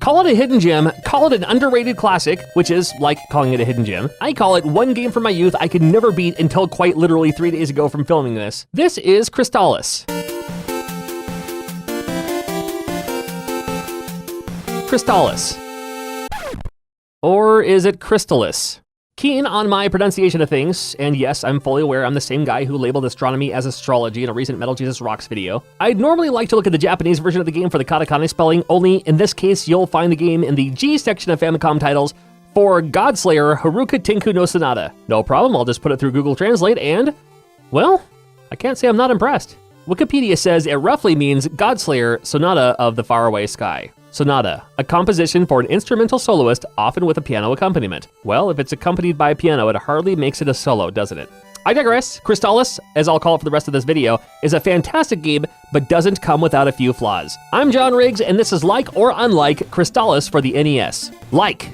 Call it a hidden gem, call it an underrated classic, which is like calling it a hidden gem. I call it one game from my youth I could never beat until quite literally 3 days ago from filming this. This is Crystalis. Crystalis. Or is it Crystalis? Keen on my pronunciation of things, and yes, I'm fully aware I'm the same guy who labeled astronomy as astrology in a recent Metal Jesus Rocks video. I'd normally like to look at the Japanese version of the game for the katakana spelling, only in this case you'll find the game in the G section of Famicom titles for Godslayer Haruka Tenku no Sonata. No problem, I'll just put it through Google Translate and, well, I can't say I'm not impressed. Wikipedia says it roughly means Godslayer Sonata of the Faraway Sky. Sonata, a composition for an instrumental soloist, often with a piano accompaniment. Well, if it's accompanied by a piano, it hardly makes it a solo, doesn't it? I digress. Crystalis, as I'll call it for the rest of this video, is a fantastic game, but doesn't come without a few flaws. I'm John Rigg'd, and this is like or unlike Crystalis for the NES. Like.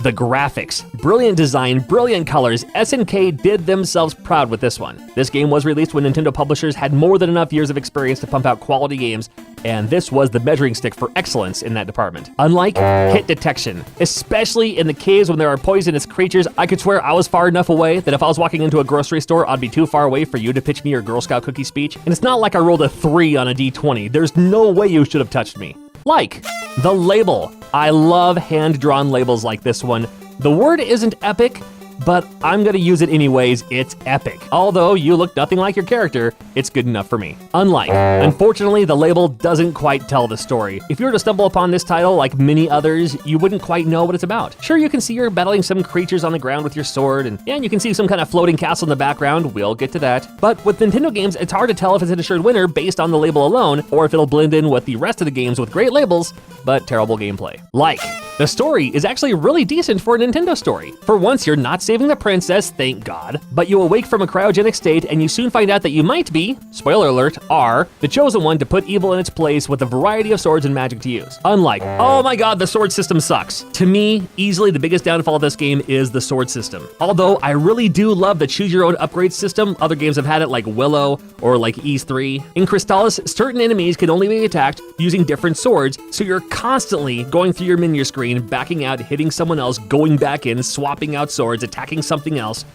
The graphics, brilliant design, brilliant colors, SNK did themselves proud with this one. This game was released when Nintendo publishers had more than enough years of experience to pump out quality games, and this was the measuring stick for excellence in that department. Unlike hit detection, especially in the caves when there are poisonous creatures, I could swear I was far enough away that if I was walking into a grocery store, I'd be too far away for you to pitch me your Girl Scout cookie speech. And it's not like I rolled a 3 on a D20. There's no way you should have touched me. Like, the label. I love hand-drawn labels like this one. The word isn't epic, but I'm gonna use it anyways, it's epic. Although you look nothing like your character, it's good enough for me. Unlike. Unfortunately, the label doesn't quite tell the story. If you were to stumble upon this title like many others, you wouldn't quite know what it's about. Sure, you can see you're battling some creatures on the ground with your sword, and you can see some kind of floating castle in the background, we'll get to that. But with Nintendo games, it's hard to tell if it's an assured winner based on the label alone, or if it'll blend in with the rest of the games with great labels, but terrible gameplay. Like. The story is actually really decent for a Nintendo story. For once, you're not saving the princess, thank God, but you awake from a cryogenic state and you soon find out that you might be, spoiler alert, are the chosen one to put evil in its place with a variety of swords and magic to use. Unlike, oh my God, the sword system sucks. To me, easily the biggest downfall of this game is the sword system. Although I really do love the choose your own upgrade system. Other games have had it like Willow or like Ys 3. In Crystalis, certain enemies can only be attacked using different swords, so you're constantly going through your menu screen, backing out, hitting someone else, going back in, swapping out swords, attacking something else.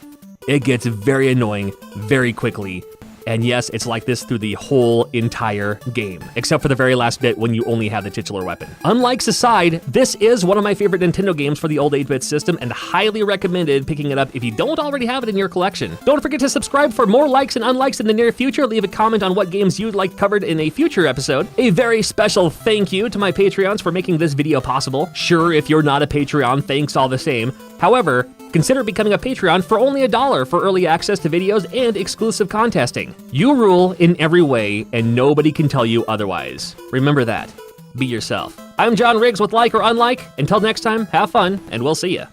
It gets very annoying very quickly. And yes, it's like this through the whole entire game, except for the very last bit when you only have the titular weapon. Unlike aside, this is one of my favorite Nintendo games for the old 8-bit system and highly recommended picking it up if you don't already have it in your collection. Don't forget to subscribe for more likes and unlikes in the near future. Leave a comment on what games you'd like covered in a future episode. A very special thank you to my Patreons for making this video possible. Sure, if you're not a Patreon, thanks all the same. However, consider becoming a Patreon for only $1 for early access to videos and exclusive contesting. You rule in every way, and nobody can tell you otherwise. Remember that. Be yourself. I'm John Rigg'd with Like or Unlike. Until next time, have fun, and we'll see ya.